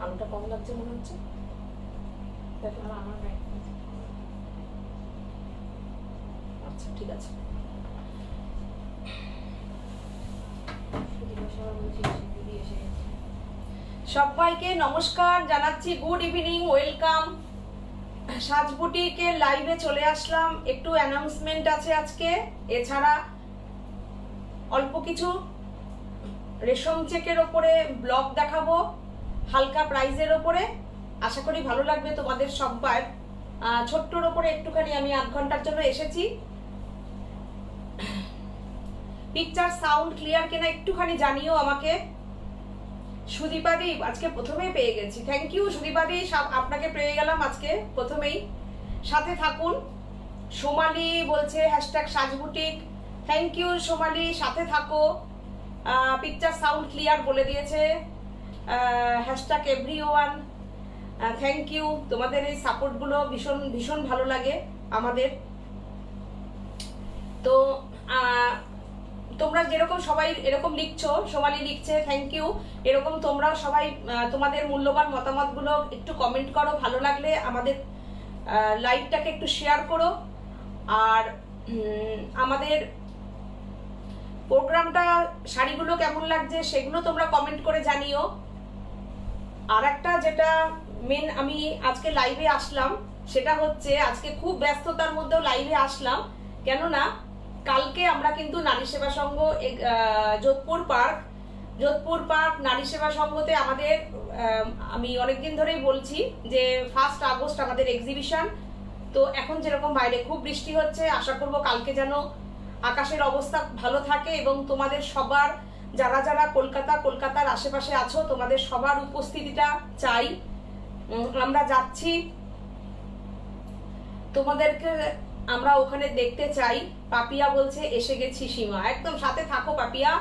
আলুটা কম লাগছে মনে হচ্ছে। আচ্ছা ঠিক আছে। সবাইকে নমস্কার জানাচ্ছি, গুড ইভিনিং, ওয়েলকাম। সাজ বুটিকের লাইভে চলে আসলাম। একটু অ্যানাউন্সমেন্ট আছে আজকে, এছাড়া অল্প কিছু রেশম চেকের ওপরে ব্লগ দেখাবো হালকা প্রাইজের ওপরে। আশা করি ভালো লাগবে তোমাদের সবার। ছোট্টর ওপরে একটুখানি আমি আধ ঘন্টার জন্য এসেছি। পিকচার সাউন্ড ক্লিয়ার কিনা একটুখানি জানিও আমাকে। সুদীপাদি আজকে প্রথমেই পেয়ে গেছি, থ্যাংক ইউ সুদীপাদি, আপনাকে পেয়ে গেলাম আজকে প্রথমেই। সাথে থাকুন। সোমালি বলছে হ্যাশট্যাগ সাজবুটিক, থ্যাংক ইউ সোমালি, সাথে থাকো। পিকচার সাউন্ড ক্লিয়ার বলে দিয়েছে হ্যাশট্যাগ এভরিওয়ান, থ্যাংক ইউ। তোমাদের এই সাপোর্টগুলো ভীষণ ভীষণ ভালো লাগে আমাদের। তো তোমরা যেরকম সবাই এরকম লিখছো, সোমালি লিখছে থ্যাংক ইউ, এরকম তোমরাও সবাই তোমাদের মূল্যবান মতামতগুলো একটু কমেন্ট করো। ভালো লাগলে আমাদের লাইভটাকে একটু শেয়ার করো। আর আমাদের প্রোগ্রামটা, শাড়িগুলো কেমন লাগছে সেগুলো তোমরা কমেন্ট করে জানিও। আর একটা যেটা মেন আমি আজকে লাইভে আসলাম সেটা হচ্ছে, আজকে খুব ব্যস্ততার মধ্যেও লাইভে আসলাম, কেননা কালকে আমরা কিন্তু নারী সেবা সংঘ যোধপুর পার্ক নারী সেবা সংঘতে আমাদের, আমি অনেকদিন ধরেই বলছি যে 1 আগস্ট আমাদের এক্সিবিশন। তো এখন যেরকম বাইরে খুব বৃষ্টি হচ্ছে, আশা করব কালকে যেন আকাশের অবস্থা ভালো থাকে এবং তোমাদের সবার, যারা যারা কলকাতার আশেপাশে আছো, তোমাদের সবার উপস্থিতিটা চাই। আমরা যাচ্ছি, তোমাদেরকে আমরা ওখানে দেখতে চাই। পাপিয়া বলছে এসে গেছি সীমা, একদম সাথে থাকো পাপিয়া।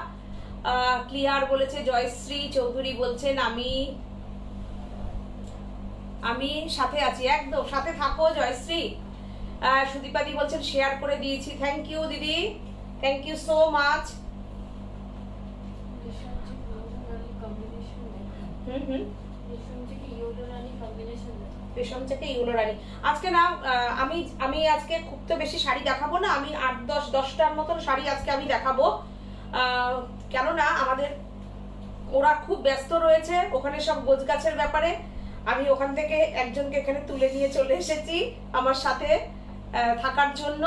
ক্লিয়ার বলেছে জয়শ্রী চৌধুরী বলছেন আমি সাথে আছি, একদম সাথে থাকো জয়শ্রী। সুদীপাদি বলছেন শেয়ার করে দিয়েছি, থ্যাংক ইউ দিদি, থ্যাংক ইউ সো মাচ। রেশম থেকে ইউলো রানী আজকে না, আমি আজকে খুব তো বেশি শাড়ি দেখাবো না, আমি 8-10টার মতন শাড়ি আজকে আমি দেখাবো। কেননা আমাদের ওরা খুব ব্যস্ত রয়েছে ওখানে সব গোছগাছের ব্যাপারে। আমি ওখান থেকে একজনকে এখানে তুলে নিয়ে চলে এসেছি আমার সাথে থাকার জন্য।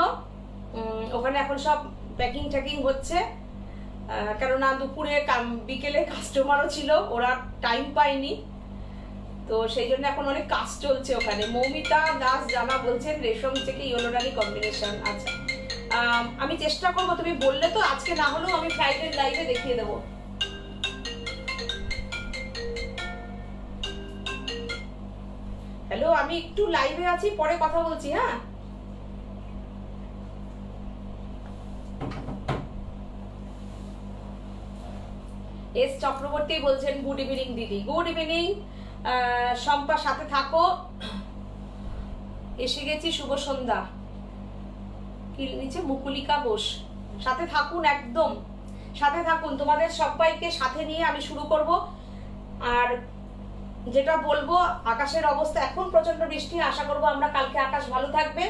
ওখানে এখন সব প্যাকিং ট্যাকিং হচ্ছে, কেননা দুপুরে বিকেলে কাস্টমারও ছিল, ওরা টাইম পায়নি, তো সেই জন্য এখন অনেক কাজ চলছে ওখানে। মৌমিতা দাস জানা বলছেন রেশম থেকে ইয়েলো রানী কম্বিনেশন। আচ্ছা, আমি চেষ্টা করবো, তুমি বললে তো আজকে না হলেও আমি ফ্রাইডে লাইভে দেখিয়ে দেবো। হ্যালো, আমি একটু লাইভে আছি, পরে কথা বলছি। হ্যাঁ, এস চক্রবর্তী বলছেন গুড ইভিনিং দিদি, গুড ইভিনিং। শম্পা সাথে থাকো, এসে গেছি, শুভ সন্ধ্যা। কি নিচে মুকুলিকা বোস, সাথে থাকুন, একদম সাথে থাকুন। তোমাদের সবাইকে সাথে নিয়ে আমি শুরু করব। আর যেটা বলবো, আকাশের অবস্থা এখন প্রচন্ড বৃষ্টি, আশা করবো আমরা কালকে আকাশ ভালো থাকবে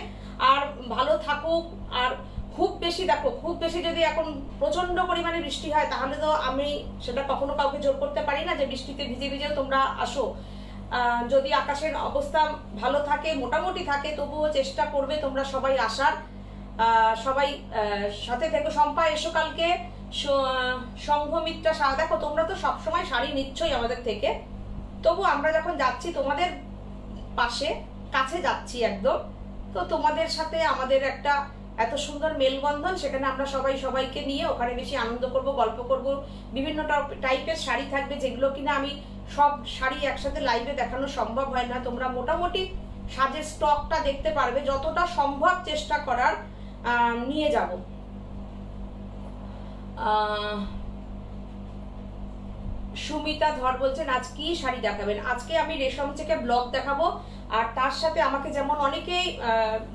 আর ভালো থাকুক। আর খুব বেশি দেখো, খুব বেশি যদি এখন প্রচন্ড পরিমাণে বৃষ্টি হয় তাহলে তো আমি সেটা কখনো কাউকে জোর করতে পারি না যে বৃষ্টিতে ভিজে ভিজেও তোমরা আসো। যদি আকাশের অবস্থা ভালো থাকে, মোটামুটি থাকে, তবুও চেষ্টা করবে তোমরা সবাই আসার। সবাই সাথে থেকো। শম্পা এসো কালকে। সংঘমিত্রা সাহা, দেখো তোমরা তো সবসময় শাড়ি নিচ্ছই আমাদের থেকে, তবু আমরা যখন যাচ্ছি তোমাদের পাশে, কাছে যাচ্ছি একদম, তো তোমাদের সাথে আমাদের একটা এত সুন্দর মেলবন্ধন, সেখানে আমরা সবাই সবাইকে নিয়ে ওখানে বেশি আনন্দ করব, গল্প করব। বিভিন্ন টাইপের শাড়ি থাকবে, যেগুলো কিনা আমি সব শাড়ি একসাথে লাইভে দেখানো সম্ভব হয় না। তোমরা মোটামুটি সাজের স্টকটা দেখতে পারবে, যতটা সম্ভব চেষ্টা করার নিয়ে যাব। সুমিতা ধর বলছেন আজ কি শাড়ি দেখাবেন? আজকে আমি রেশম চেকে ব্লগ দেখাবো, আর তার সাথে আমাকে যেমন অনেকেই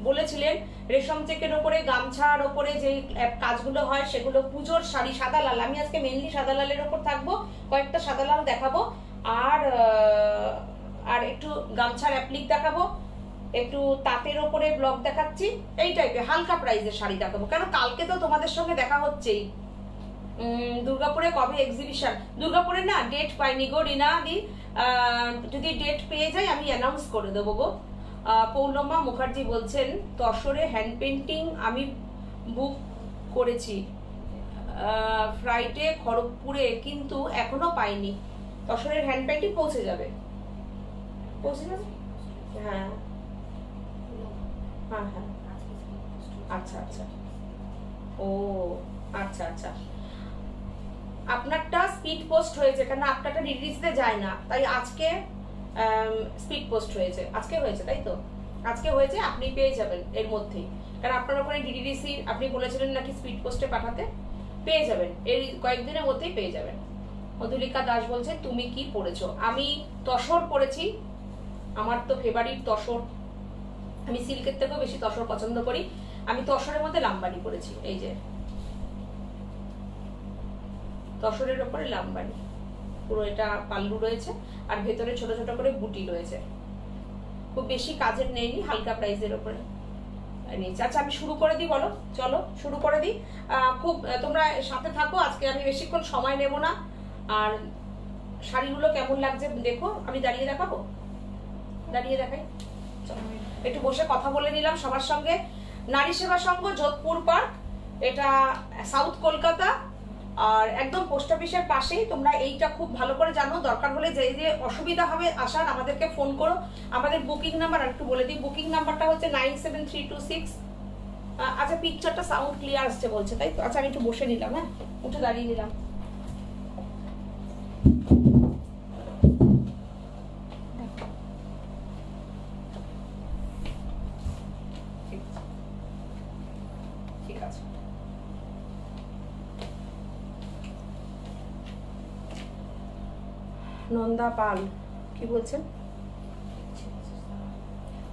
বলেছিলেন রেশম চেকের ওপরে গামছার ওপরে যে কাজগুলো হয় সেগুলো পুজোর শাড়ি সাদা লাল, আমি আজকে মেনলি সাদা লালের ওপর থাকবো, কয়েকটা সাদা লাল দেখাবো, আর একটু গামছার অ্যাপ্লিক দেখাবো, একটু তাঁতের ওপরে ব্লগ দেখাচ্ছি, এই টাইপের হালকা প্রাইজের শাড়ি দেখাবো। কেন কালকে তো তোমাদের সঙ্গে দেখা হচ্ছেই। দুর্গাপুরে কবে এক্সিবিশন? দুর্গাপুরে না ডেট পাইনি গো রিনা দি, যদি ডেট পেয়ে যাই আমি অ্যানাউন্স করে দেবো গো। পৌর্ণমা মুখার্জি বলছেন তসরে হ্যান্ড পেন্টিং আমি বুক করেছি ফ্রাইডে খড়গপুরে, কিন্তু এখনো পাইনি। তসরের হ্যান্ড পেন্টিং পৌঁছে যাবে, পৌঁছে যাবে। হ্যাঁ হ্যাঁ হ্যাঁ, আচ্ছা আচ্ছা, ও আচ্ছা আচ্ছা। আপনারটা স্পিড পোস্ট হয়েছে, কারণ আপনারটা রিলিজতে যায় না, তাই আজকে স্পিড পোস্ট হয়েছে, আজকে হয়েছে, তাই তো আজকে হয়েছে, আপনি পেয়ে যাবেন এর মধ্যেই, কারণ আপনার ওখানে ডিডিডিসি আপনি বলেছিলেন নাকি স্পিড পোস্টে পাঠাতে, পেয়ে যাবেন এই কয়েকদিনের মধ্যেই পেয়ে যাবেন। মধুলিকা দাস বলছে তুমি কি পড়েছো? আমি তসর পড়েছি, আমার তো ফেভারিট তসর, আমি সিল্কের থেকেও বেশি তসর পছন্দ করি। আমি তসরের মধ্যে লাম্বানি পড়েছি, এই যে তসরের ওপরে লাম্বানি, পুরো এটা পাল্লু রয়েছে আর ভেতরে ছোট ছোট করে বুটি রয়েছে, খুব বেশি কাজের নেইনি, হালকা প্রাইসের ওপরে নিয়েছি। আচ্ছা আমি শুরু করে দিই, বলো চলো শুরু করে দিই। খুব তোমরা সাথে থাকো, আজকে আমি বেশিক্ষণ সময় নেব না। আর শাড়িগুলো কেমন লাগছে দেখো, আমি দাঁড়িয়ে দেখাবো, দাঁড়িয়ে দেখাই, একটু বসে কথা বলে নিলাম সবার সঙ্গে। নারী সেবা সংঘ, যোধপুর পার্ক, এটা সাউথ কলকাতা, আর একদম পোস্ট অফিসের পাশেই। তোমরা এইটা খুব ভালো করে জানো, দরকার হলে যে যে অসুবিধা হবে আসার আমাদেরকে ফোন করো। আমাদের বুকিং নাম্বার একটু বলে দিই, বুকিং নাম্বারটা হচ্ছে 97326। আচ্ছা পিকচারটা সাউন্ড ক্লিয়ার আসছে বলছে, তাই তো? আচ্ছা আমি একটু বসে নিলাম, হ্যাঁ উঠে দাঁড়িয়ে নিলাম। ঠিক আছে, নন্দা পাল কি বলছেন?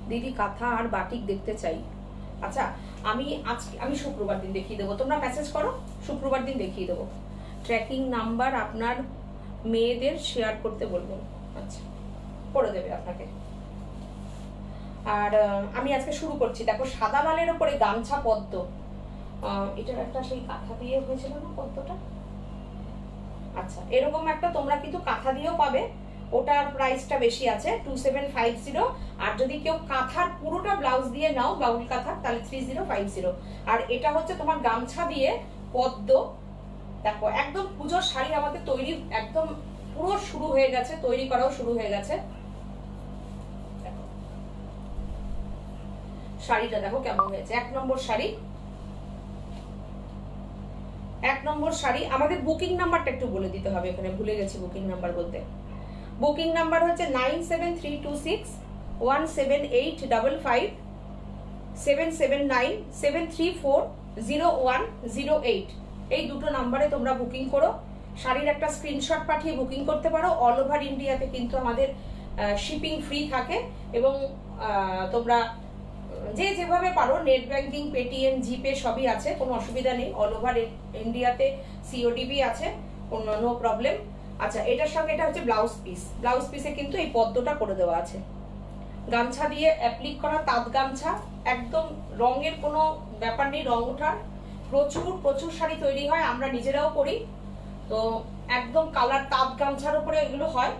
দিদি কাঁথা আর বাটিক দেখতে চাই। আচ্ছা আমি শুক্রবার দিন দেখিয়ে দেবো, তোমরা মেসেজ করো, শুক্রবার দিন দেখিয়ে দেবো। ট্র্যাকিং নাম্বার আপনার মেয়েদের শেয়ার করতে বলবেন, আচ্ছা করে দেবে আপনাকে। আর আমি আজকে শুরু করছি, দেখো সাদা লালের ওপরে গামছা পদ্ম, এটার একটা সেই কাঁথা দিয়ে হয়েছিল না পদ্মটা, আচ্ছা এরকম একটা তোমরা কিন্তু কাঁথা দিয়েও পাবে, ওটার প্রাইসটা বেশি আছে 2750। আর যদি কেউ কাঁথার পুরোটা ব্লাউজ দিয়ে নাও, বাউল কাঁথা, তাহলে 3050। আর এটা হচ্ছে তোমার গামছা দিয়ে পদ্ম। দেখো একদম পুজোর শাড়ি আমাদের তৈরি একদম পুরো শুরু হয়ে গেছে, তৈরি করাও শুরু হয়ে গেছে। শাড়িটা দেখো কেমন হয়েছে, 1 নম্বর শাড়ি, 1 নম্বর শাড়ি। আমাদের বুকিং নাম্বারটা একটু বলে দিতে হবে, এখানে ভুলে গেছি বুকিং নাম্বার বলতে। বুকিং নাম্বার হচ্ছে 9732678973401008। এই দুটো নাম্বারে তোমরা বুকিং করো, শাড়ির একটা স্ক্রিনশট পাঠিয়ে বুকিং করতে পারো। অল ওভার ইন্ডিয়াতে কিন্তু আমাদের শিপিং ফ্রি থাকে, এবং তোমরা যে যেভাবে পারো নেট ব্যাংকিং, পেটিএম, জিপে সবই আছে, কোনো অসুবিধা নেই। অল ওভার ইন্ডিয়াতে সিওডিবি আছে, কোনো নো প্রবলেম। আচ্ছা এটার সঙ্গে এটা হচ্ছে ব্লাউজ পিস, ব্লাউজ পিসে কিন্তু এই পদ্মটা করে দেওয়া আছে। গামছা দিয়ে অ্যাপ্লিক করা তাঁত গামছা, একদম রঙের কোনো ব্যাপার নেই, রং ওঠার। প্রচুর প্রচুর শাড়ি তৈরি হয়, আমরা নিজেরাও করি, তো একদম কালার তাঁত গামছার উপরে এগুলো হয়।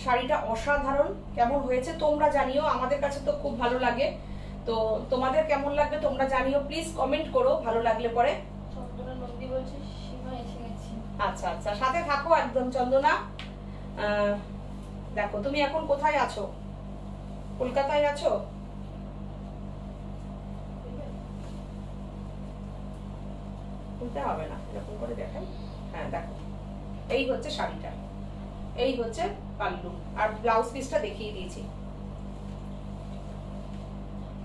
শাড়িটা অসাধারণ, কেমন হয়েছে তোমরা জানিও, আমাদের কাছে তো খুব ভালো লাগে, তো তোমাদের কেমন লাগবে তোমরা জানিও, প্লিজ কমেন্ট করো ভালো লাগলে পরে। আচ্ছা আচ্ছা সাথে থাকো একদম চন্দনা। দেখো তুমি এখন কোথায় আছো? কলকাতায় আছো? বলতে হবে না, এরকম করে দেখাই। হ্যাঁ দেখো এই হচ্ছে শাড়িটা, এই হচ্ছে পাল্লু, আর ব্লাউজ পিসটা দেখিয়ে দিয়েছি।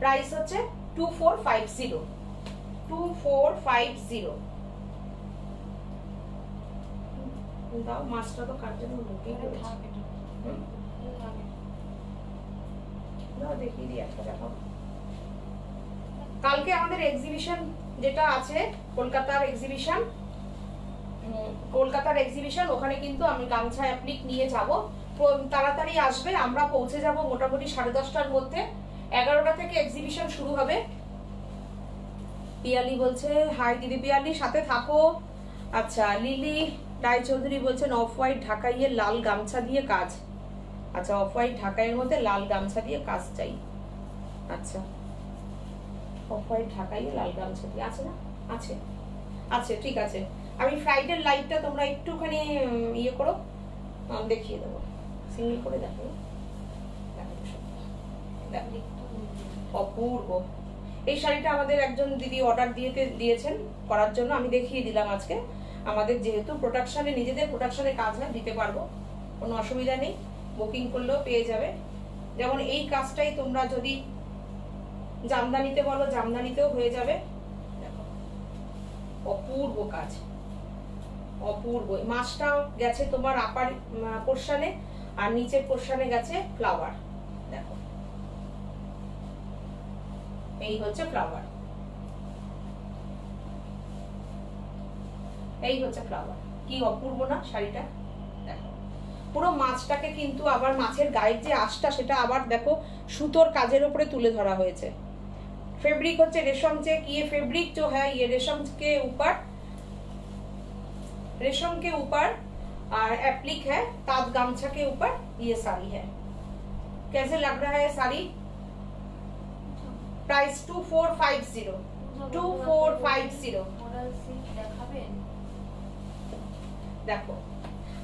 প্রাইস হচ্ছে 2450। 2450 দাও। মাছটা তো কার জন্য বুকিং করেছে? দাও দেখিয়ে দিই একটা, দেখো কালকে আমাদের এক্সিবিশন যেটা আছে, কলকাতার এক্সিবিশন, ওখানে কিন্তু আমি গামছা অ্যাপ্লিক নিয়ে যাব। তাড়াতাড়ি আসবে, আমরা পৌঁছে যাব মোটামুটি 10:30টার মধ্যে। 11টা থেকে এক্সিবিশন শুরু হবে। পিয়ালি বলছে হাই দিদি, পিয়ালি সাথে থাকো। আচ্ছা, লিলি রায়চৌধুরী বলছেন অফ হোয়াইট ঢাকাইয়ের লাল গামছা দিয়ে কাজ। আচ্ছা, অফ হোয়াইট ঢাকাইয়ের মধ্যে লাল গামছা দিয়ে কাজ চাই। আচ্ছা, অফ হোয়াইট ঢাকাইয়ে লাল গামছা দিয়ে আছে না? আছে, আছে, ঠিক আছে। আমি ফ্রাইডের লাইটটা তোমরা একটুখানি ইয়ে করো, দেখিয়ে দেবো। সিঙ্গেল করে দেখো, অপূর্ব। এই শাড়িটা আমাদের একজন দিদি অর্ডার দিয়েছেন করার জন্য, আমি দেখিয়ে দিলাম আজকে। আমাদের যেহেতু প্রোডাকশনে, নিজেদের প্রোডাকশনে কাজ হয়, দিতে পারবো, কোনো অসুবিধা নেই। বুকিং করলেও পেয়ে যাবে। যেমন এই কাজটাই তোমরা যদি জামদানিতে বলো, জামদানিতেও হয়ে যাবে। দেখো অপূর্ব কাজ, অপূর্ব। মাছটাও গেছে তোমার আপার পোর্শনে, আর নিচের পোর্শনে গেছে ফ্লাওয়ার। দেখো এই হচ্ছে ফ্লাওয়ার, এই হচ্ছে ফ্লাওয়ার। কি অপূর্ব না শাড়িটা? দেখো পুরো মাছটাকে কিন্তু আবার মাছের গায়ের যে আঁশটা, সেটা আবার দেখো সুতোর কাজের উপরে তুলে ধরা হয়েছে। फैब्रिक होच्छे रेशम चेक। ये फैब्रिक जो है ये रेशम के ऊपर एप्लिक है, ताज गामछा के ऊपर ये साड़ी है। कैसे लग रहा है साड़ी? प्राइस 2450। 2450। देखो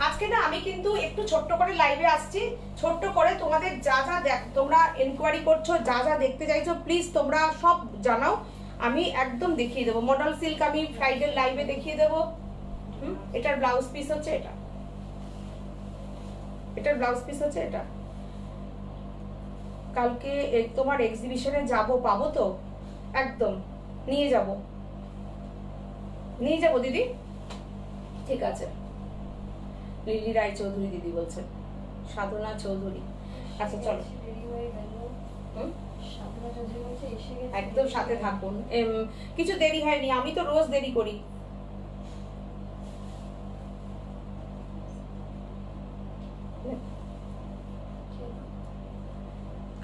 আজকে না আমি কিন্তু একটু ছোট্ট করে লাইভে আসছি। ছোট্ট করে তোমাদের যা যা তোমরা এনকোয়ারি করছো, যা যা দেখতে চাইছো, প্লিজ তোমরা সব জানাও, আমি একদম দেখিয়ে দেবো। মডেল সিল্ক আমি ফ্রাইডে লাইভে দেখিয়ে দেবো। এটার ব্লাউজ পিস হচ্ছে এটা, এটার ব্লাউজ পিস হচ্ছে এটা। কালকে তোমার এক্সিবিশনে যাব, পাবো তো? একদম নিয়ে যাব দিদি, ঠিক আছে। লিলি রায় চৌধুরী দিদি বলছেন, সাধনা চৌধুরী। আচ্ছা চলো, একদম সাথে থাকুন, কিছু দেরি হয়নি, আমি তো রোজ দেরি করি।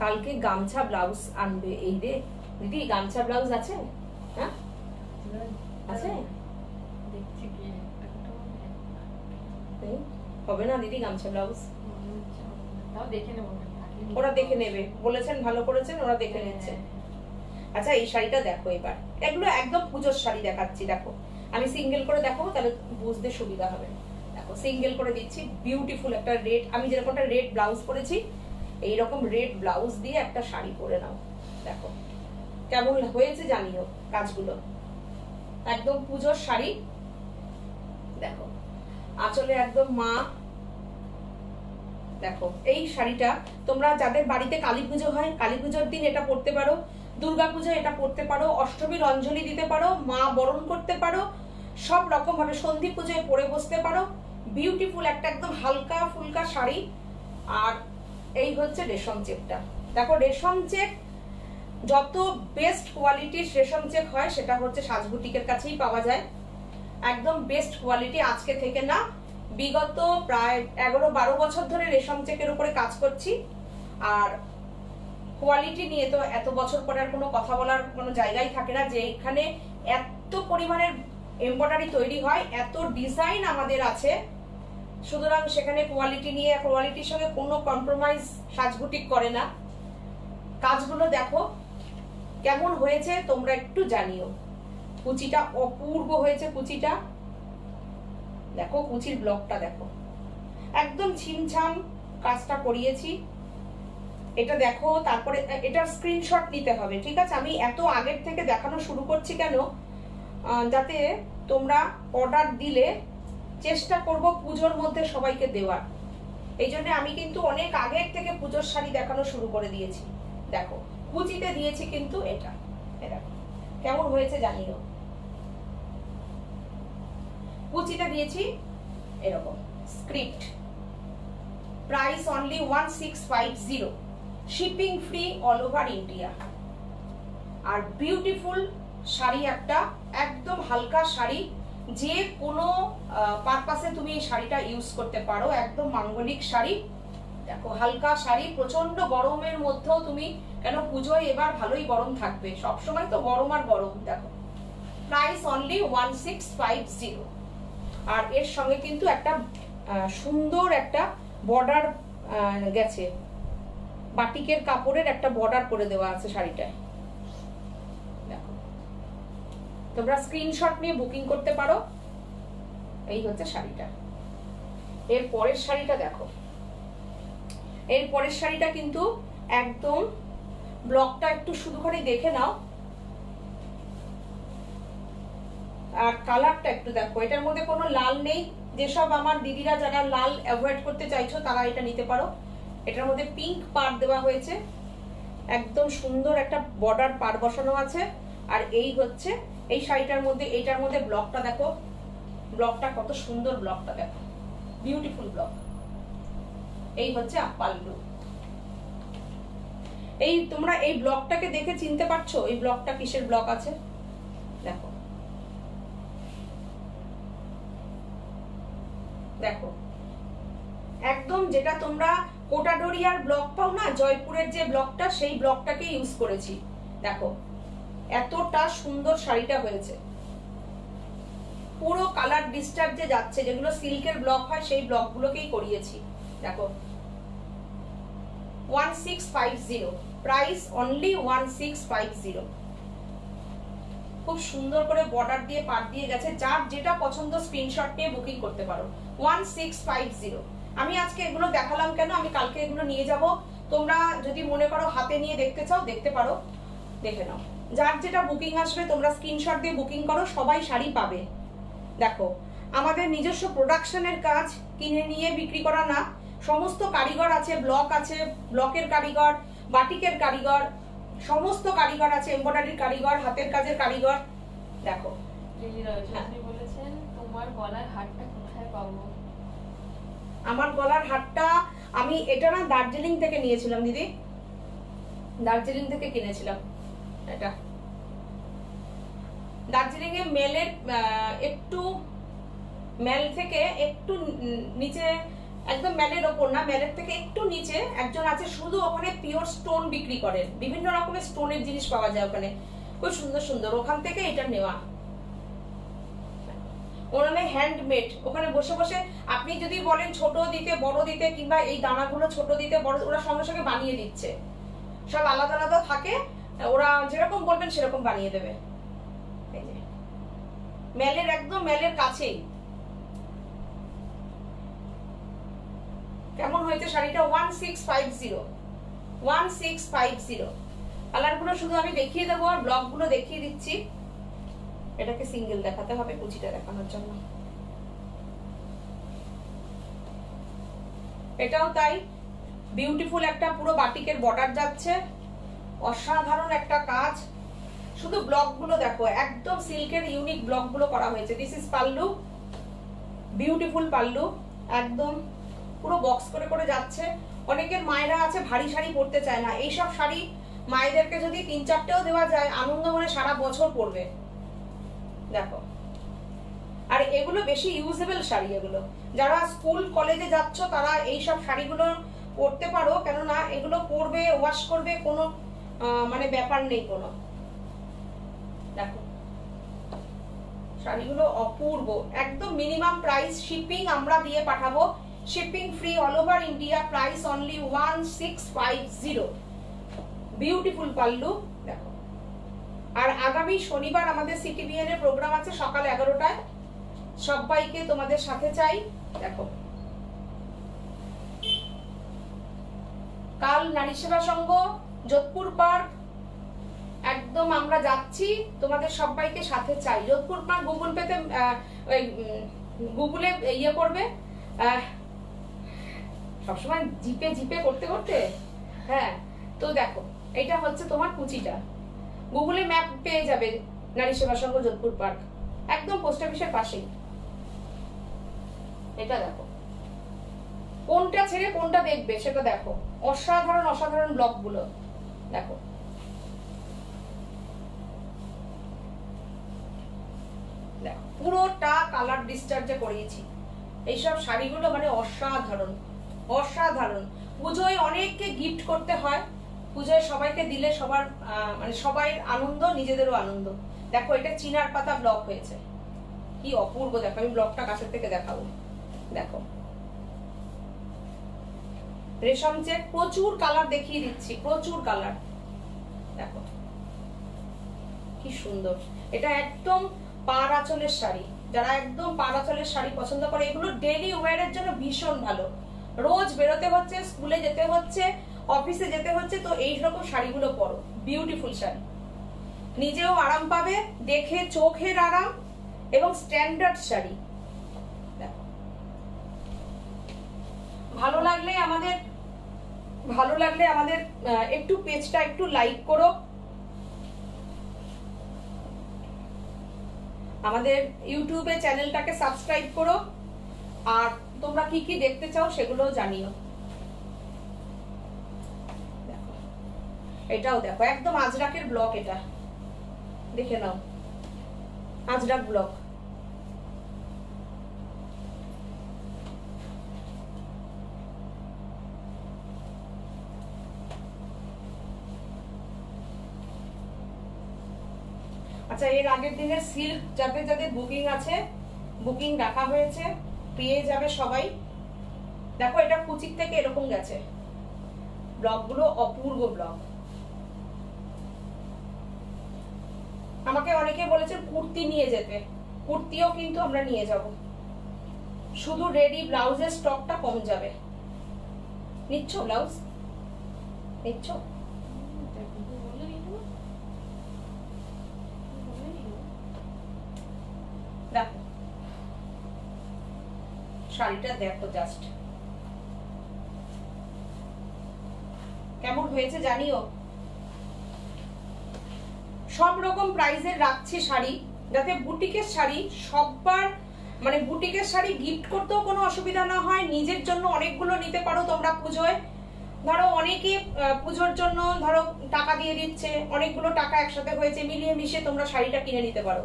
কালকে গামছা ব্লাউজ আনবে এই রে দিদি। গামছা ব্লাউজ আছে? হ্যাঁ আছে, হবে না দিদি গামছা ব্লাউজ? ওরা দেখে নেবে বলেছেন, ভালো করেছেন, ওরা দেখে নিচ্ছে। আচ্ছা এই শাড়িটা দেখো এবার, এগুলো একদম পুজোর শাড়ি দেখাচ্ছি। দেখো আমি সিঙ্গেল করে দেখাবো, তাহলে বুঝতে সুবিধা হবে। দেখো সিঙ্গেল করে দিচ্ছি, বিউটিফুল একটা রেড, আমি যেরকমটা রেড ব্লাউজ পরেছি, এইরকম রেড ব্লাউজ দিয়ে একটা শাড়ি পরে নাও। দেখো কেমন হয়েছে জানিও কাজগুলো, একদম পুজোর শাড়ি। দেখো আঁচলে একদম মা। দেখো এই শাড়িটা তোমরা যাদের বাড়িতে কালী পুজো হয়, কালী পুজোর দিন এটা পরতে পারো, দুর্গা পুজো এটা পরতে পারো, অষ্টমীর অঞ্জলি দিতে পারো, মা বরণ করতে পারো, সব রকম ভাবে সন্ধি পুজোয় পরে বসতে পারো। বিউটিফুল একটা একদম হালকা ফুলকা শাড়ি। আর এই হচ্ছে রেশম চেকটা। দেখো রেশম চেক যত বেস্ট কোয়ালিটির রেশম চেক হয়, সেটা হচ্ছে সাজবুটিকের কাছেই পাওয়া যায়। একদম বেস্ট কোয়ালিটি। আজকে থেকে না, বিগত প্রায় 11-12 বছর ধরে রেশম চেকের উপরে কাজ করছি। আর কোয়ালিটি নিয়ে তো এত বছর পরে আর কোনো কথা বলার কোনো জায়গাই থাকে না, যে এখানে এত পরিমাণের এমব্রয়ডারি তৈরি হয়, এত ডিজাইন আমাদের আছে, সুতরাং সেখানে কোয়ালিটি নিয়ে, কোয়ালিটির সঙ্গে কোনো কম্প্রোমাইজ সাজবুটিক করে না। কাজগুলো দেখো কেমন হয়েছে তোমরা একটু জানিও। কুচিটা অপূর্ব হয়েছে, কুচিটা দেখো, কুচির ব্লকটা দেখো, একদম ছিমছাম কাজটা করিয়েছি। এটা দেখো, তারপরে এটার স্ক্রিনশট নিতে হবে, ঠিক আছে? আমি এত আগের থেকে দেখানো শুরু করছি কেন, যাতে তোমরা অর্ডার দিলে চেষ্টা করব পুজোর মধ্যে সবাইকে দেওয়ার। এই জন্য আমি কিন্তু অনেক আগের থেকে পুজোর শাড়ি দেখানো শুরু করে দিয়েছি। দেখো কুচিতে দিয়েছি কিন্তু এটা, দেখো কেমন হয়েছে জানিও। কুচিটা দিয়েছি এরকম script, price only 1650, shipping free all over India. আর বিউটিফুল শাড়ি একটা, একদম হালকা শাড়ি, যে কোনো পারপাসে তুমি এই শাড়িটা ইউজ করতে পারো, একদম মাঙ্গলিক শাড়ি। দেখো হালকা শাড়ি, প্রচন্ড গরমের মধ্যেও তুমি, কেন পুজোয় এবার ভালোই গরম থাকবে, সবসময় তো গরম আর গরম। দেখো প্রাইস অনলি 1650। আর এর সঙ্গে কিন্তু একটা সুন্দর একটা বর্ডার গেছে, বাটিকের কাপড়ের একটা বর্ডার করে দেওয়া আছে শাড়িটায়। দেখো তোমরা স্ক্রিনশট নিয়ে বুকিং করতে পারো। এই হচ্ছে শাড়িটা। এর পরের শাড়িটা দেখো, এর পরের শাড়িটা কিন্তু একদম, ব্লকটা একটু শুধুখানি দেখে নাও আর কালারটা একটু দেখো। এটার মধ্যে কোনো লাল নেই, যেসব আমার দিদিরা যারা লাল অ্যাভয়েড করতে চাইছো তারা এটা নিতে পারো। এটার মধ্যে পিঙ্ক পাড় দেওয়া হয়েছে, একদম সুন্দর একটা বর্ডার পাড় বসানো আছে। আর এই হচ্ছে এই শাড়িটার মধ্যে, এইটার মধ্যে ব্লকটা দেখো, ব্লকটা কত সুন্দর, ব্লকটা দেখো, বিউটিফুল ব্লক। এই হচ্ছে পাল্লু। এই তোমরা এই ব্লকটাকে দেখে চিনতে পারছো এই ব্লকটা কিসের ব্লক আছে? দেখো দেখো একদম যেটা তোমরা কোটাডোরিয়ার ব্লক পাও না, জয়পুরের যে ব্লকটা, সেই ব্লকটাকে ইউজ করেছি। দেখো এতটা সুন্দর শাড়িটা হয়েছে, পুরো কালার ডিস্টার্ব যে যাচ্ছে, যেগুলো সিল্কের ব্লক হয় সেই ব্লকগুলোকেই করিয়েছি। দেখো 1650, প্রাইস অনলি 1650। খুব সুন্দর করে বর্ডার দিয়ে পাট দিয়ে গেছে, যার যেটা পছন্দ স্ক্রিনশট নিয়ে বুকিং করতে পারো। 1650। আমি আজকে এগুলো দেখালাম কেন, আমি কালকে এগুলো নিয়ে যাব। তোমরা যদি মনে করো হাতে নিয়ে দেখতে চাও দেখতে পারো, দেখে নাও। যার যেটা বুকিং আসবে তোমরা স্ক্রিনশট দিয়ে বুকিং করো, সবাই শাড়ি পাবে। দেখো আমাদের নিজস্ব প্রোডাকশনের কাজ, কিনে নিয়ে বিক্রি করা না, সমস্ত কারিগর আছে, ব্লক আছে, ব্লকের কারিগর, বাটিকের কারিগর, সমস্ত কারিগর আছে, এমব্রয়ডারির কারিগর, হাতের কাজের কারিগর। দেখো আপনি বলেছেন তোমার গলার হারটা কোথায় পাবো? আমার গলার হারটা আমি এটা না দার্জিলিং থেকে নিয়েছিলাম দিদি, দার্জিলিং থেকে কিনেছিলাম। এটা দার্জিলিং এ মেলের একটু, মেল থেকে একটু নিচে, একদম মেলের ওপর না, মেলের থেকে একটু নিচে একজন আছে, শুধু ওখানে পিওর স্টোন বিক্রি করেন, বিভিন্ন রকমের স্টোনের জিনিস পাওয়া যায় ওখানে, খুব সুন্দর সুন্দর, ওখান থেকে এটা নেওয়া। ওখানে হ্যান্ডমেড, ওখানে বসে বসে আপনি যদি বলেন ছোট দিতে বড় দিতে, কিংবা এই দানাগুলো ছোট দিতে বড়, ওরা সঙ্গে সঙ্গে বানিয়ে দিচ্ছে, সব আলাদা আলাদা থাকে, ওরা যেরকম বলবেন সেরকম বানিয়ে দেবে। এই যে মেলের, একদম মেলের কাছেই। কেমন হয়েছে শাড়িটা? 1650, 1650। কালারগুলো শুধু আমি দেখিয়ে দেবো আর ব্লকগুলো দেখিয়ে দিচ্ছি। এটাকে সিঙ্গেল দেখাতে হবে কুচিটা দেখানোর জন্য। এটাও তাই, বিউটিফুল একটা পুরো বাটিকের বর্ডার যাচ্ছে, অসাধারণ একটা কাজ। শুধু ব্লকগুলো দেখো, একদম সিল্কের ইউনিক ব্লকগুলো করা হয়েছে। This is pallu, beautiful pallu, একদম পুরো বক্স করে করে যাচ্ছে। অনেকের মায়েরা আছে ভারী শাড়ি পরতে চায় না, এইসব শাড়ি মায়েদেরকে যদি 3-4টেও দেওয়া যায়, আনন্দ মনে সারা বছর পরবে। দেখো আর এগুলো বেশি ইউজেবল শাড়ি, এগুলো যারা স্কুল কলেজে যাচ্ছ তারা এইসব শাড়িগুলো পরতে পারো, কেননা এগুলো পরবে, ওয়াশ করবে, কোনো মানে ব্যাপার নেই কোনো। দেখো শাড়িগুলো অপূর্ব, একদম মিনিমাম প্রাইস, শিপিং আমরা দিয়ে পাঠাবো, shipping free all over India, price only 1650। Beautiful pallu. দেখো আর আগামী শনিবার আমাদের সিটিবিএন এর প্রোগ্রাম আছে সকাল 11টায়, সবাইকে তোমাদের সাথে চাই। দেখো কাল নারী সেবা সংঘ, যোধপুর পার্ক, একদম আমরা যাচ্ছি, তোমাদের সবাইকে সাথে চাই। যোধপুর পার্ক গুগল পেতে, গুগলে ইয়ে করবে, সবসময় জিপে জিপে করতে করতে, হ্যাঁ। তো দেখো এটা হচ্ছে তোমার কুচিটা, গুগলে ম্যাপ পেয়ে যাবে, নারী সেবা সংঘ যোধপুর পার্ক, একদম পোস্ট অফিসের পাশেই। এটা দেখো, কোনটা ছেড়ে কোনটা দেখবে সেটা দেখো। অসাধারণ অসাধারণ ব্লকগুলো দেখো। দেখো পুরোটা কালার ডিসচার্জে করিয়েছি। এইসব শাড়িগুলো মানে অসাধারণ অসাধারণ। পুজোয় অনেককে গিফট করতে হয়, পুজোয় সবাইকে দিলে সবার মানে সবাই আনন্দ, নিজেদেরও আনন্দ। দেখো এটা চিনার পাতা ব্লক হয়েছে, কি অপূর্ব। দেখো আমি ব্লকটা কাছের থেকে দেখাবো। দেখো রেশম চেক, প্রচুর কালার দেখিয়ে দিচ্ছি, প্রচুর কালার। দেখো কি সুন্দর। এটা একদম পাড় আঁচলের শাড়ি, যারা একদম পাড় আঁচলের শাড়ি পছন্দ করে, এগুলো ডেইলি ওয়্যারের জন্য ভীষণ ভালো। রোজ বেরোতে হচ্ছে, স্কুলে যেতে হচ্ছে, অফিসে যেতে হচ্ছে, তো এইরকম শাড়িগুলো পরো। বিউটিফুল শাড়ি, নিজেও আরাম পাবে, দেখে চোখের আরাম, এবং স্ট্যান্ডার্ড শাড়ি। দেখো ভালো লাগলে আমাদের একটু পেজটা একটু লাইক করো, আমাদের ইউটিউবে চ্যানেলটাকে সাবস্ক্রাইব করো, আর তোমরা কি কি দেখতে চাও সেগুলো জানিও। দেখো এটাও দেখো একদম আজরাকের ব্লক, এটা দেখে নাও, আজরাক ব্লক। আচ্ছা, এর আগের দিনের সিল্ক যাদের যাদের বুকিং আছে, বুকিং রাখা হয়েছে, পেয়ে যাবে সবাই। দেখো এটা কুচির থেকে এরকম গেছে, ব্লকগুলো অপূর্ব ব্লক। আমাকে অনেকে বলেছে কুর্তি নিয়ে যেতে, কুর্তিও কিন্তু আমরা নিয়ে যাব, শুধু রেডি ব্লাউজের স্টকটা কম যাবে। নিচ্ছ ব্লাউজ? নিচ্ছ? দেখো শাড়িটা দেখো জাস্ট কেমন হয়েছে জানিও। সব রকম প্রাইসের রাখছি শাড়ি, যাতে বুটিকের শাড়ি সবার, মানে বুটিকের শাড়ি গিফট করতেও কোনো অসুবিধা না হয়, নিজের জন্য অনেকগুলো নিতে পারো তোমরা পুজোয়। ধরো অনেকে পুজোর জন্য ধরো টাকা দিয়ে দিচ্ছে, অনেকগুলো টাকা একসাথে হয়েছে, মিলিয়ে মিশে তোমরা শাড়িটা কিনে নিতে পারো।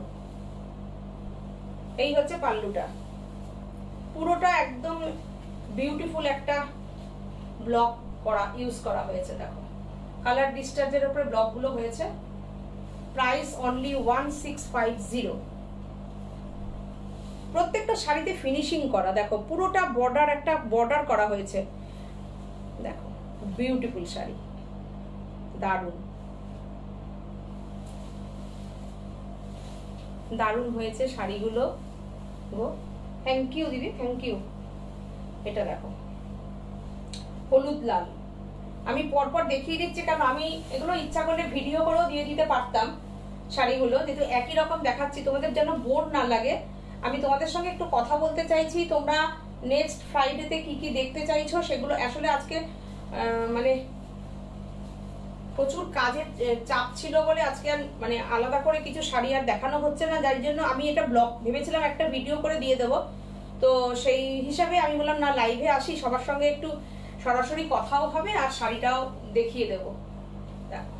এই হচ্ছে পাল্লুটা, পুরোটা একদম বিউটিফুল একটা ব্লক করা ইউজ করা হয়েছে। দেখো কালার ডিসচার্জের উপরে ব্লকগুলো হয়েছে। Price only 1650। প্রত্যেকটা শাড়িতে ফিনিশিং করা, দেখো পুরোটা বর্ডার, একটা বর্ডার করা হয়েছে। দেখো বিউটিফুল শাড়ি, দারুণ দারুণ হয়েছে শাড়িগুলো গো। থ্যাংক ইউ দিদি, থ্যাংক ইউ। এটা দেখো হলুদ লাল, আমি পরপর দেখিয়ে দিচ্ছি কারণ আমি এগুলো ইচ্ছা করলে ভিডিও করেও দিয়ে দিতে পারতাম শাড়িগুলো, যেহেতু একই রকম দেখাচ্ছি তোমাদের যেন বোর না লাগে। আমি তোমাদের সঙ্গে একটু কথা বলতে চাইছি, তোমরা নেক্সট ফ্রাইডেতে কি কি দেখতে চাইছো সেগুলো। আসলে আজকে মানে প্রচুর কাজের চাপ ছিল বলে আজকে মানে আলাদা করে কিছু শাড়ি আর দেখানো হচ্ছে না, যার জন্য আমি এটা ব্লগ ভেবেছিলাম একটা ভিডিও করে দিয়ে দেবো। তো সেই হিসাবে আমি বললাম না, লাইভে আসি, সবার সঙ্গে একটু সরাসরি কথাও হবে আর শাড়িটাও দেখিয়ে দেবো। দেখো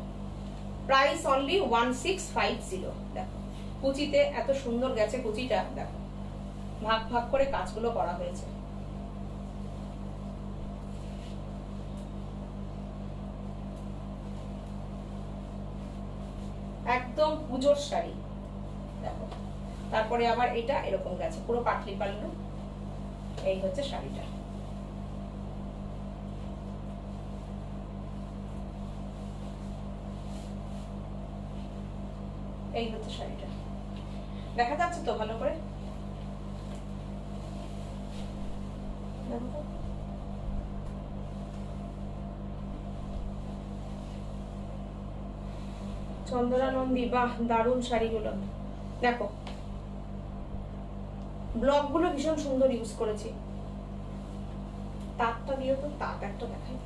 প্রাইস অনলি 1650। দেখো কুচিতে এত সুন্দর গেছে কুচিটা, দেখো ভাগ ভাগ করে কাজগুলো করা হয়েছে। একদম পুজোর শাড়ি। দেখো তারপরে আবার এটা এরকম গেছে, পুরো পাটলি পাল্লু। এই হচ্ছে শাড়িটা। এই হচ্ছে শাড়িটা, দেখা যাচ্ছে তো ভালো করে? চন্দনা নন্দী, বাহ দারুণ শাড়িগুলো। দেখো ব্লক গুলো ভীষণ সুন্দর ইউজ করেছি। তাঁতটা দিও তো, তাঁত একটা দেখাই।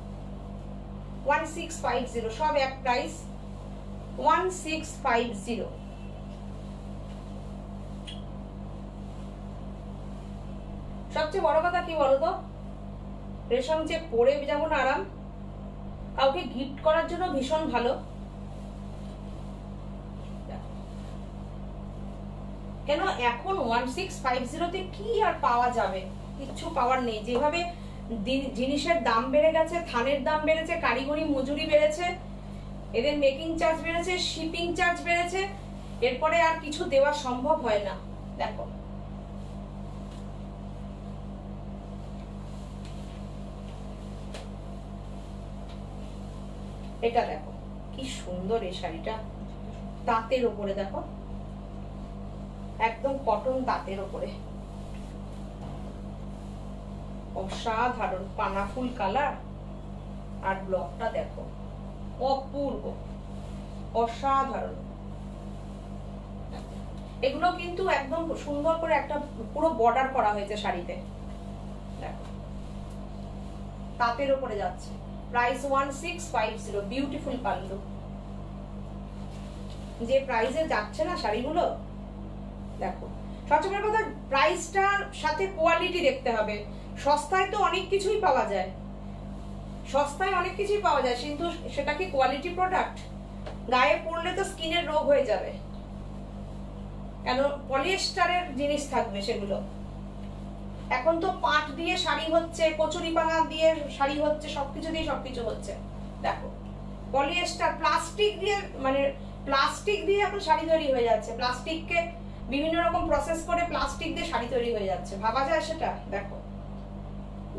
1650, সব এক প্রাইস 1650। সবচেয়ে বড় কথা কি বলতো, রেশম চেক পরে যেমন আরাম, কাউকে গিফট করার জন্য ভীষণ ভালো। কেন এখন 1650 কি আর পাওয়া যাবে, কিচ্ছু পাওয়ার নেই। যেভাবে জিনিসের দাম বেড়ে গেছে, থানের দাম বেড়েছে, কারিগরি মজুরি বেড়েছে, এদের মেকিং চার্জ বেড়েছে, শিপিং চার্জ বেড়েছে, এরপরে আর কিছু দেওয়া সম্ভব হয় না। দেখো এটা দেখো কি সুন্দর এই শাড়িটা, তাঁতের উপরে দেখো, একদম কটন তাঁতের উপরে, অসাধারণ পানাফুল কালার। আর ব্লকটা দেখো অপূর্ব, অসাধারণ। এগুলো কিন্তু একদম সুন্দর করে একটা পুরো বর্ডার করা হয়েছে শাড়িতে, দেখো তাঁতের উপরে যাচ্ছে। Price 1650, beautiful pallu. যে প্রাইসে যাচ্ছে না শাড়িগুলো, দেখো সবচেয়ে বড় কথা প্রাইসটার সাথে কোয়ালিটি দেখতে হবে। সস্তায় তো অনেক কিছুই পাওয়া যায়, সস্তায় অনেক কিছুই পাওয়া যায়, কিন্তু সেটা কি কোয়ালিটি প্রোডাক্ট? গায়ে পড়লে তো স্কিনের রোগ হয়ে যাবে, কেন পলিয়েস্টারের জিনিস থাকবে সেগুলো। এখন তো পাট দিয়ে শাড়ি হচ্ছে, কচুরিপানা দিয়ে শাড়ি হচ্ছে, সবকিছু দিয়ে সবকিছু হচ্ছে। দেখো পলিয়েস্টার, প্লাস্টিক দিয়ে, মানে প্লাস্টিক দিয়ে এখন শাড়ি তৈরি হয়ে যাচ্ছে, প্লাস্টিককে বিভিন্ন রকম প্রসেস করে প্লাস্টিক দিয়ে শাড়ি তৈরি হয়ে যাচ্ছে, ভাবা যায় সেটা? দেখো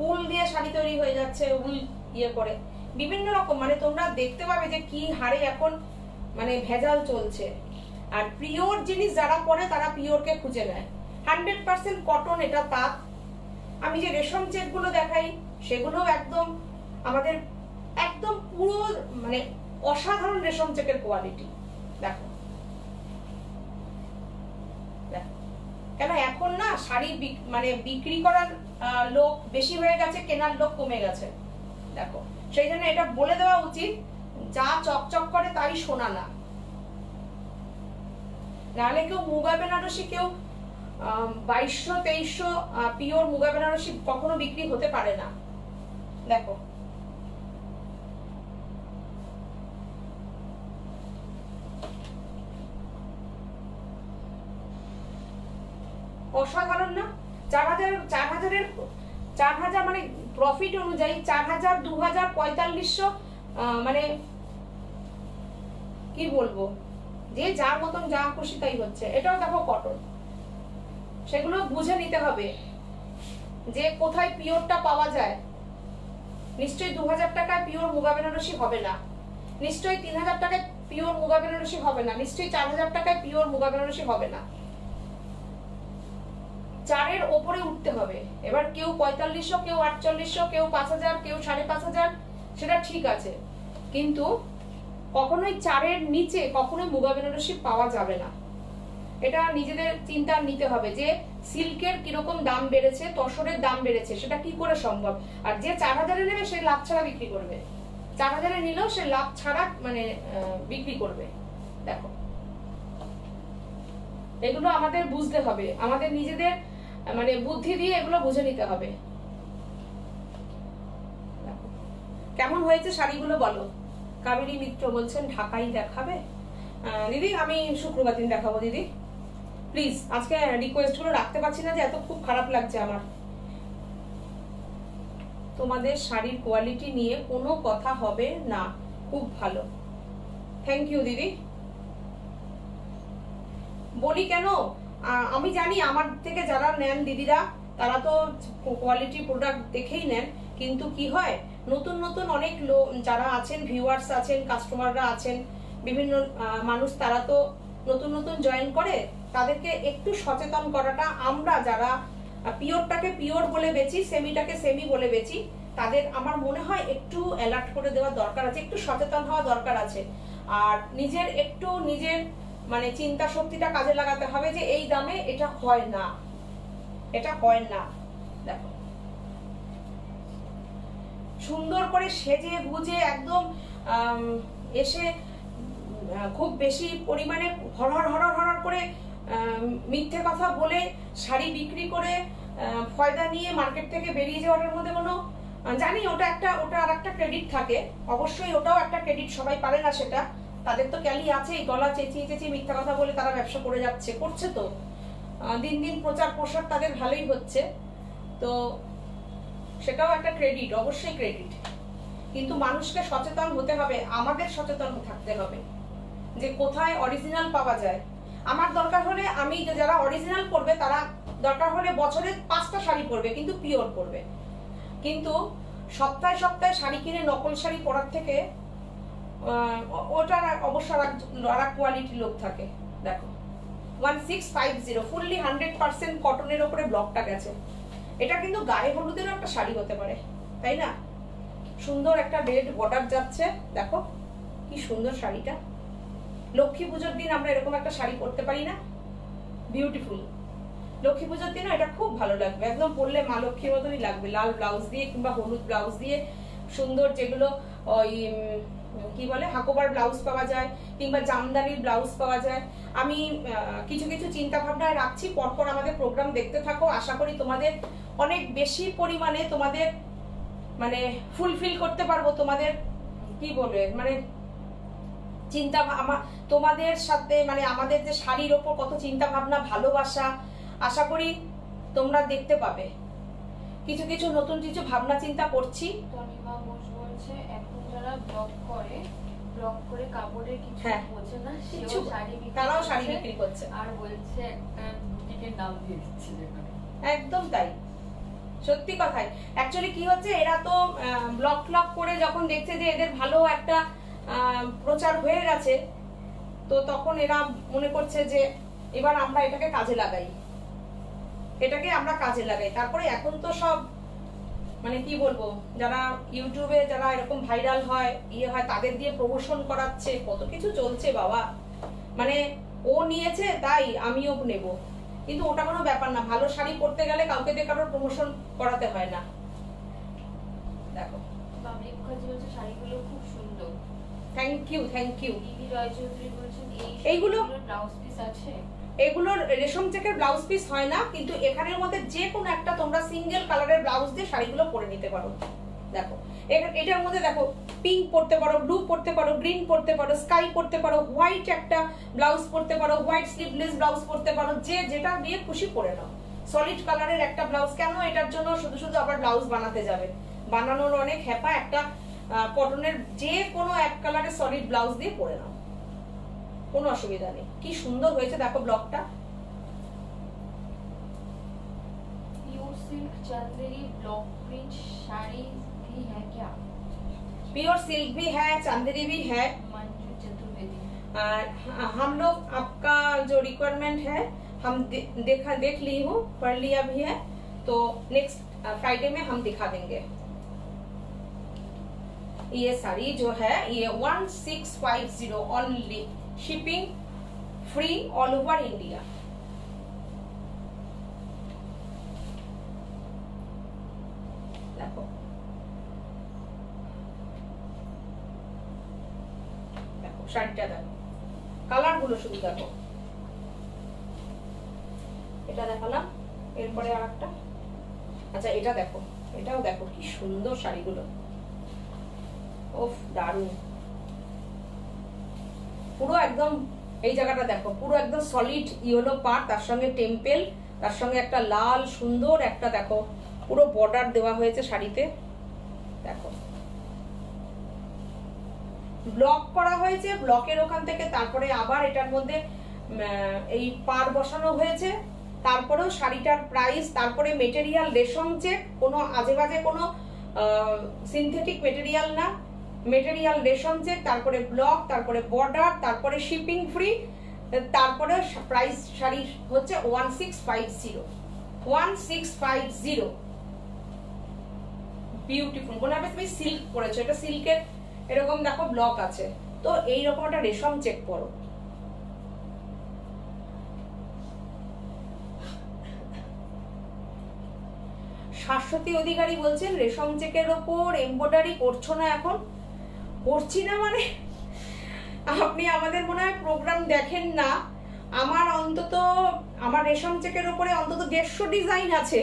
উল দিয়ে শাড়ি তৈরি হয়ে যাচ্ছে, উল ইয়ে করে বিভিন্ন রকম, মানে তোমরা দেখতে পাবে যে কি হারে এখন মানে ভেজাল চলছে। আর পিওর জিনিস যারা পরে তারা পিওরকে খুঁজে নেয়। 100% কটন, এটা তাঁত। আমি যে রেশম চেক গুলো দেখাই সেগুলো একদম আমাদের একদম পুরো মানে অসাধারণ রেশম চেকের কোয়ালিটি। দেখো কেন এখন না শাড়ি মানে বিক্রি করার লোক বেশি হয়ে গেছে, কেনার লোক কমে গেছে। দেখো সেই জন্য এটা বলে দেওয়া উচিত, যা চকচক করে তাই সোনা না। নাহলে কেউ মুগা বেনারসি, কেউ 2200-2300 পিওর মুগা বেনারসি কখনো বিক্রি হতে পারে না। দেখো অসাধারণ না? 4000 মানে প্রফিট অনুযায়ী 4000, 2000, 4500, মানে কি বলবো, যে যার মতন যা খুশি তাই হচ্ছে। এটাও দেখো কটন, সেগুলো বুঝে নিতে হবে যে কোথায় পিওরটা পাওয়া যায়। নিশ্চয়ই 2000 টাকায় পিওর মুগা বেনারসি হবে না, নিশ্চয়ই 3000 টাকায় পিওর মুগা বেনারসি হবে না, নিশ্চয়ই 4000 টাকায় পিওর মুগা বেনারসি হবে না। 4-এর ওপরে উঠতে হবে। এবার কেউ 4500, কেউ 4800, কেউ 5000, কেউ 5500, সেটা ঠিক আছে, কিন্তু কখনোই 4-এর নিচে কখনোই মুগা বেনারসি পাওয়া যাবে না। এটা নিজেদের চিন্তা নিতে হবে যে সিল্কের কিরকম দাম বেড়েছে, তসরের দাম বেড়েছে, সেটা কি করে সম্ভব। আর যে 4000-এ নেবে সে লাভ ছাড়া বিক্রি করবে, 4000-এ নিলেও সে লাভ ছাড়া মানে বিক্রি করবে। দেখো এগুলো আমাদের বুঝতে হবে, আমাদের নিজেদের মানে বুদ্ধি দিয়ে এগুলো বুঝে নিতে হবে। কেমন হয়েছে শাড়িগুলো বলো? কাবেরী মিত্র বলছেন ঢাকাই দেখাবে। দিদি আমি শুক্রবার দিন দেখাবো দিদি, প্লিজ। আজকে রিকোয়েস্ট গুলো রাখতে পারছি না, যে এত খুব খারাপ লাগছে আমার। তোমাদের শাড়ির কোয়ালিটি নিয়ে কোনো কথা হবে না, খুব ভালো। থ্যাংক ইউ দিদি। বলি কেন, আমি জানি আমার থেকে যারা নেন দিদিরা তারা তো কোয়ালিটি প্রোডাক্ট দেখেই নেন, কিন্তু কি হয় নতুন নতুন অনেক লোক যারা আছেন, ভিউয়ার্স আছেন, কাস্টমাররা আছেন, বিভিন্ন মানুষ, তারা তো নতুন নতুন জয়েন করে, তাদেরকে একটু সচেতন করাটা, আমরা যারা পিওরটাকে পিওর বলে বেচি, সেমিটাকে সেমি বলে বেচি, তাদের আমার মনে হয় একটু অ্যালার্ট করে দেওয়ার দরকার আছে, একটু সচেতন হওয়া দরকার আছে। আর নিজের মানে চিন্তা শক্তিটা কাজে লাগাতে হবে যে এই দামে এটা হয় না, এটা হয় না। দেখো সুন্দর করে সেজে গুজে একদম এসে খুব বেশি পরিমাণে হরহর করে মিথ্যে কথা বলে শাড়ি বিক্রি করে ফয়দা নিয়ে মার্কেট থেকে বেরিয়ে যাওয়ার মধ্যে কোনো জানি ওটা আর একটা ক্রেডিট থাকে, অবশ্যই ওটাও একটা ক্রেডিট, সবাই পারে না সেটা, তাদের তো ক্যালি আছেই, গলা চেঁচিয়ে মিথ্যা কথা বলে তারা ব্যবসা করে যাচ্ছে, করছে তো দিন দিন প্রচার প্রসার তাদের ভালোই হচ্ছে, তো সেটাও একটা ক্রেডিট, অবশ্যই ক্রেডিট। কিন্তু মানুষকে সচেতন হতে হবে, আমাদের সচেতন থাকতে হবে যে কোথায় অরিজিনাল পাওয়া যায়। আমার দরকার হলে আমি যারা অরিজিনাল পরবে তারা দরকার হলে বছরে 5টা শাড়ি পরবে, কিন্তু পিওর পরবে। কিন্তু সপ্তাহে সপ্তাহে শাড়ি কিনে নকল শাড়ি পরার থেকে ওটার অবশ্য আর এক কোয়ালিটির লোক থাকে। দেখো 1650 ফুললি 100% কটনের ওপরে ব্লকটা গেছে। এটা কিন্তু গায়ে হলুদেরও একটা শাড়ি হতে পারে, তাই না? সুন্দর একটা রেড বর্ডার যাচ্ছে, দেখো কি সুন্দর শাড়িটা। লক্ষ্মী পুজোর দিন আমরা এরকম একটা শাড়ি পরতে পারি না? বিউটিফুল। লক্ষ্মী পুজোর দিনও এটা খুব ভালো লাগবে, একদম পরলে মা লক্ষ্মীর মতনই লাগবে। লাল ব্লাউজ দিয়ে কিংবা হলুদ ব্লাউজ দিয়ে সুন্দর, যেগুলো ওই কি বলে হাকোবার ব্লাউজ পাওয়া যায় কিংবা জামদানির ব্লাউজ পাওয়া যায়। আমি কিছু কিছু চিন্তা ভাবনায় রাখছি, পরপর আমাদের প্রোগ্রাম দেখতে থাকো। আশা করি তোমাদের অনেক বেশি পরিমাণে তোমাদের মানে ফুলফিল করতে পারবো, তোমাদের কি বলবে মানে চিন্তা তোমাদের সাথে মানে আমাদের যে শাড়ির ওপর কত চিন্তা ভাবনা, ভালোবাসা, আশা করি তোমরা দেখতে পাবে। কিছু কিছু নতুন কিছু ভাবনা চিন্তা করছি। তনিমা ঘোষ বলছে এখন যারা ব্লগ করে কাপড়ের কিছু বোঝে না, সেও শাড়ি বিক্রি, তারাও শাড়ি বিক্রি করছে, আর বলছে একটা বুটিকের নাম দিয়ে দিচ্ছে যেখানে। একদম তাই, সত্যি কথাই। অ্যাকচুয়ালি কি হচ্ছে, এরা তো ব্লগ করে যখন দেখছে যে এদের ভালো একটা প্রচার হয়ে গেছে, তো তখন এরা মনে করছে যে এবার আমরা এটাকে কাজে লাগাই, তারপরে এখন তো সব মানে কি বলবো, যারা ইউটিউবে যারা এরকম ভাইরাল হয় তাদের দিয়ে প্রমোশন করাচ্ছে, কত কিছু চলছে বাবা। মানে ও নিয়েছে তাই আমিও নেব, কিন্তু ওটা কোনো ব্যাপার না। ভালো শাড়ি পরতে গেলে কাউকে দিয়ে কারোর প্রমোশন করাতে হয় না। দেখো বাবলি মুখার্জি বলছে শাড়িগুলো খুব সুন্দর, থ্যাংক ইউ। দিদি রয় চৌধুরী বলছেন এইগুলো ব্লাউজ পিস আছে, এগুলোর রেশম চেকের ব্লাউজ পিস হয় না, কিন্তু এখানের মধ্যে যে কোনো একটা তোমরা সিঙ্গেল কালারের ব্লাউজ দিয়ে শাড়িগুলো পরে নিতে পারো। দেখো এটার মধ্যে দেখো পিঙ্ক পরতে পারো, ব্লু পরতে পারো, গ্রিন পরতে পারো, স্কাই পরতে পারো, হোয়াইট একটা ব্লাউজ পরতে পারো, হোয়াইট স্লিভলেস ব্লাউজ পরতে পারো, যে যেটা দিয়ে খুশি পরে নাও। সলিড কালারের একটা ব্লাউজ কেন এটার জন্য শুধু আবার ব্লাউজ বানাতে যাবে, বানানোর অনেক হ্যাপা। একটা কটনের যে কোনো এক কালারের সলিড ব্লাউজ দিয়ে পরে নাও, কোনো অসুবিধা নেই। কি সুন্দর হয়েছে দেখো ব্লকটা। Pure silk Chanderi block print sari भी है क्या? प्योर सिल्क भी है, चंदेरी भी है। मंजू चतुर्वेदी, हम लोग आपका जो रिक्वायरमेंट है हम देख ली हूँ, पढ़ लिया भी है, तो नेक्स्ट फ्राइडे में हम दिखा देंगे। ये साड़ी जो है ये 1650 only, shipping free all over India. देखो देखो শাড়িটা দেখো, কালার গুলো শুধু দেখো। এটা দেখালাম, এরপরে আরেকটা, আচ্ছা এটা দেখো, এটাও দেখো কি সুন্দর শাড়িগুলো, ওফ দারুণ। পুরো একদম এই জায়গাটা দেখো, পুরো একদম সলিড ইয়েলো পাড়, তার সঙ্গে টেম্পেল, তার সঙ্গে একটা লাল সুন্দর একটা দেখো পুরো বর্ডার দেওয়া হয়েছে শাড়িতে। দেখো ব্লক করা হয়েছে, ব্লকের ওখান থেকে তারপরে আবার এটার মধ্যে এই পাড় বসানো হয়েছে, তারপরেও শাড়িটার প্রাইস, তারপরে মেটেরিয়াল রেশম চেক, কোনো আজেবাজে কোনো সিনথেটিক মেটেরিয়াল না, মেটেরিয়াল রেশম চেক, তারপরে ব্লক, তারপরে বর্ডার, তারপরে শিপিং ফ্রি, তারপরে প্রাইস শাড়ি হচ্ছে 1650 বিউটিফুল। মনে হবে তুমি সিল্ক পরেছো, এটা সিল্কের এরকম দেখো ব্লক আছে, তো এইরকম একটা রেশম চেক করো। শাশ্বতী অধিকারী বলছেন রেশম চেকের ওপর এমব্রয়ডারি করছো না এখন? করছি না মানে আপনি আমাদের মনে হয় প্রোগ্রাম দেখেন না। আমার রেশম চেকের ওপরে অন্তত 150 ডিজাইন আছে।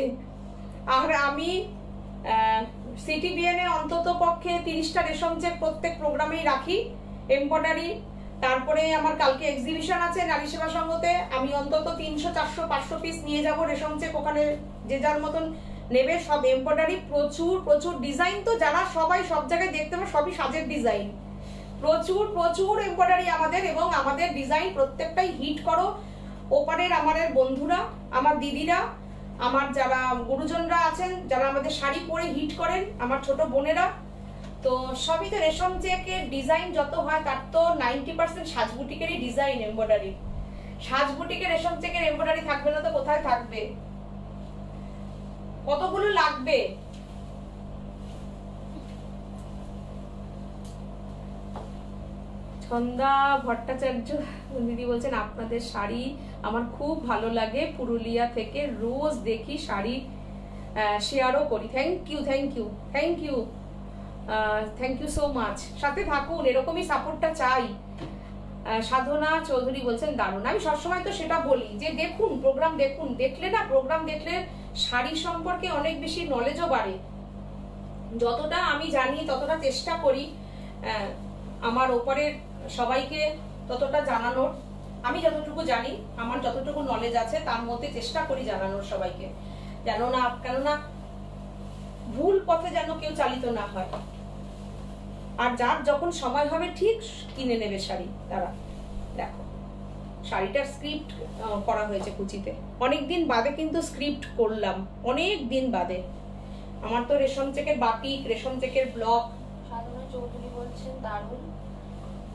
আর আমি সিটিবিএন এ অন্তত পক্ষে 30টা রেশম চেক প্রত্যেক প্রোগ্রামেই রাখি এমব্রয়ডারি। তারপরে আমার কালকে এক্সিবিশন আছে নারী সেবা সংঘতে, আমি অন্তত 300 400 500 পিস নিয়ে যাব রেশম চেক, ওখানে যে যার মতন নেবে। সব এমব্রয়ডারি, প্রচুর প্রচুর ডিজাইন, তো যারা সবাই সব জায়গায় দেখতে পাবে সবই সাজের ডিজাইন, প্রচুর প্রচুর এমব্রয়ডারি আমাদের, এবং আমাদের ডিজাইন প্রত্যেকটাই হিট করো। ওপারের আমাদের বন্ধুরা, আমার দিদিরা, আমার যারা গুরুজনরা আছেন, যারা আমাদের শাড়ি পরে হিট করেন, আমার ছোট বোনেরা, তো সবই তো রেশম চেকের ডিজাইন যত হয় তার তো 90% সাজবুটিকেরই ডিজাইন এমব্রয়ডারি। সাজবুটিকের রেশম চেকের এমব্রয়ডারি থাকবে না তো কোথায় থাকবে? কতগুলো লাগবে? ছন্দা ভট্টাচার্য দিদি বলছেন আপনাদের শাড়ি আমার খুব ভালো লাগে, পুরুলিয়া থেকে রোজ দেখি, শাড়ি শেয়ারও করি। Thank you thank you thank you thank you so much. সাথে থাকুন, এরকমই সাপোর্টটা চাই। সাধনা চৌধুরী বলছেন দারুণ। আমি সবসময় তো সেটা বলি যে দেখুন প্রোগ্রাম, দেখুন, দেখলে না প্রোগ্রাম দেখলে শাড়ি সম্পর্কে অনেক বেশি নলেজও বাড়ে। যতটা আমি জানি ততটা চেষ্টা করি আমার ওপরের সবাইকে ততটা জানানোর। আমি যতটুকু জানি, আমার যতটুকু নলেজ আছে তার মধ্যে চেষ্টা করি জানানোর সবাইকে, কেননা ভুল পথে যেন কেউ চালিত না হয়। আর যার যখন সময় হবে ঠিক কিনে নেবে শাড়ি তারা। দেখো শাড়িটার স্ক্রিপ্ট করা হয়েছে কুচিতে, অনেকদিন বাদে কিন্তু স্ক্রিপ্ট করলাম, অনেক দিন বাদে। আমার তো রেশম চেকের বাটিক, রেশম চেকের ব্লক। সাধনা চৌধুরী বলছেন দারুণ।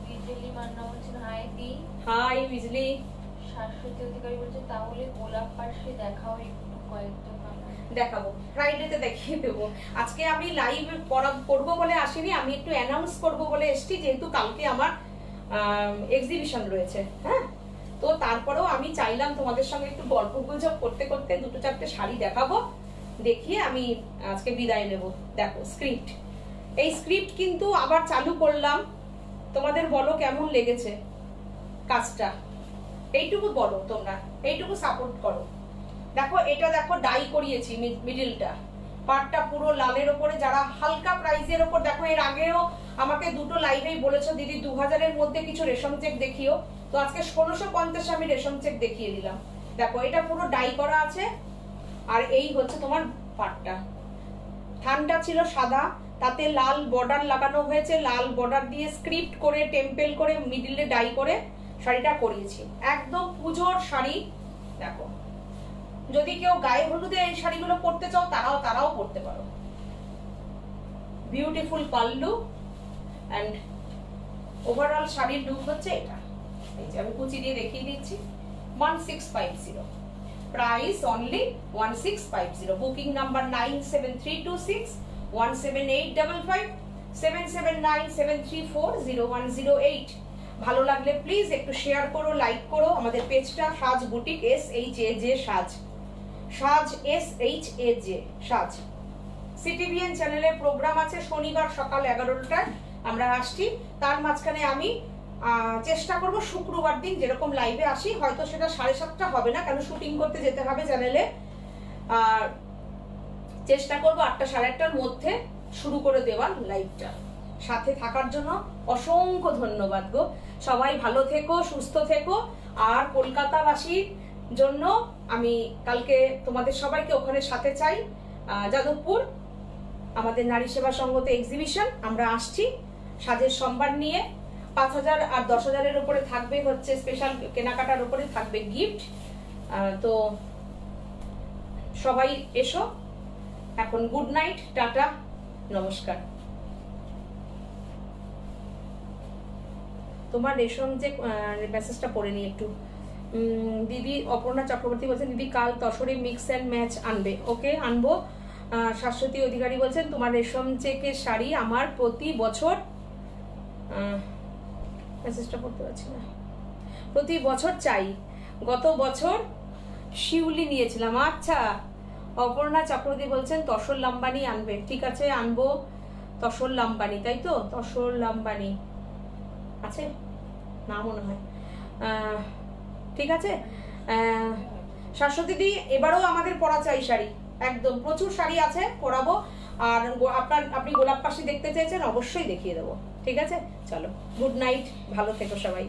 বিজলি মান্না বলছেন হাই দি। হাই বিজলি। শাশ্বতী অধিকারী বলছেন তাহলে গোলাপ পাশে দেখাও একটু কয়েকটা। দেখাবো, ফ্রাইডেতে দেখিয়ে দেবো। আজকে আমি লাইভ করবো বলে আসিনি, আমি একটু অ্যানাউন্স করবো বলে এসেছি, যেহেতু কালকে আমার এক্সিবিশন রয়েছে। হ্যাঁ, তো তারপরেও আমি চাইলাম তোমাদের সঙ্গে একটু গল্প গুজব করতে করতে 2-4টে শাড়ি দেখাবো, দেখিয়ে আমি আজকে বিদায় নেব। দেখো স্ক্রিপ্ট, এই স্ক্রিপ্ট কিন্তু আবার চালু করলাম। তোমাদের বলো কেমন লেগেছে কাজটা, এইটুকু বলো তোমরা, এইটুকু সাপোর্ট করো। দেখো এটা দেখো ডাই করিয়েছি মিডিলটা, পাটটা পুরো লালের ওপরে। যারা হালকা প্রাইসের ওপর, দেখো এর আগেও আমাকে দুটো লাইভেই বলেছো দিদি 2000-এর মধ্যে কিছু রেশম চেক দেখিও, তো আজকে 1650 আমি রেশম চেক দেখিয়ে দিলাম। দেখো এটা পুরো ডাই করা আছে, আর এই হচ্ছে তোমার পাটটা। থানটা ছিল সাদা, তাতে লাল বর্ডার লাগানো হয়েছে, লাল বর্ডার দিয়ে স্ক্রিপ্ট করে টেম্পেল করে মিডিলে ডাই করে শাড়িটা করিয়েছি। একদম পুজোর শাড়ি। দেখো যদি কেউ গায়ে হলুদে এই শাড়িগুলো পরতে চাও তারাও পরতে পারো। বিউটিফুল পাল্লু এন্ড ওভারঅল শাড়ির লুক হচ্ছে এটা। এই যে আমি কুচি দিয়ে দেখিয়ে দিচ্ছি। 1650, প্রাইস অনলি 1650। Booking number 9732617855 7797340108। ভালো লাগলে প্লিজ একটু শেয়ার করো, লাইক করো আমাদের পেজটা সাজ বুটিক, SHAJ সাজ, সাজ SHAJ সাজ। সিটিভিএন চ্যানেলে প্রোগ্রাম আছে শনিবার সকাল 11টায় আমরা আসছি। তার মাঝখানে আমি চেষ্টা করব শুক্রবার দিন যেরকম লাইভে আসি, হয়তো সেটা 7:30 হবে না, কেন শুটিং করতে যেতে হবে চ্যানেলে। আর চেষ্টা করব 8টা 8:30-র মধ্যে শুরু করে দেওয়ার লাইভটা। সাথে থাকার জন্য অসংখ্য ধন্যবাদ গো। সবাই ভালো থেকো, সুস্থ থেকো। আর কলকাতাবাসীর জন্য আমি কালকে তোমাদের সবাইকে ওখানে সাথে চাই। যাদবপুর আমাদের নারী সেবা সংঘতে এক্সিবিশন, আমরা আসছি সাজের সম্ভার নিয়ে। 5000 আর 10,000-এর উপরে থাকবে হচ্ছে স্পেশাল কেনাকাটার উপরে থাকবে গিফট। তো সবাই এসো। এখন গুড নাইট, টাটা, নমস্কার। তোমার রেশম যে মেসেজটা পড়ে নি একটু। দিদি অপর্ণা চক্রবর্তী বলছেন দিদি কাল তসরে মিক্স অ্যান্ড ম্যাচ আনবে। ওকে, আনবো। শাশ্বতী অধিকারী বলছেন তোমার রেশম চেকের শাড়ি আমার প্রতি বছর, মেসেজটা পড়তে পারছি না, প্রতি বছর চাই। গত বছর শিউলি নিয়েছিলাম। আচ্ছা, অপর্ণা চক্রবর্তী বলছেন তসর লাম্বানি আনবে। ঠিক আছে, আনবো। তসর লাম্বানি, তাই তো? তসর লাম্বানি আছে না মনে হয়। ঠিক আছে শাশ্বতী দি, এবারও আমাদের পরা চাই শাড়ি, একদম প্রচুর শাড়ি আছে, পরাবো। আর আপনি গোলাপ পাশি দেখতে চেয়েছেন, অবশ্যই দেখিয়ে দেবো। ঠিক আছে, চলো, গুড নাইট, ভালো থেকো সবাই।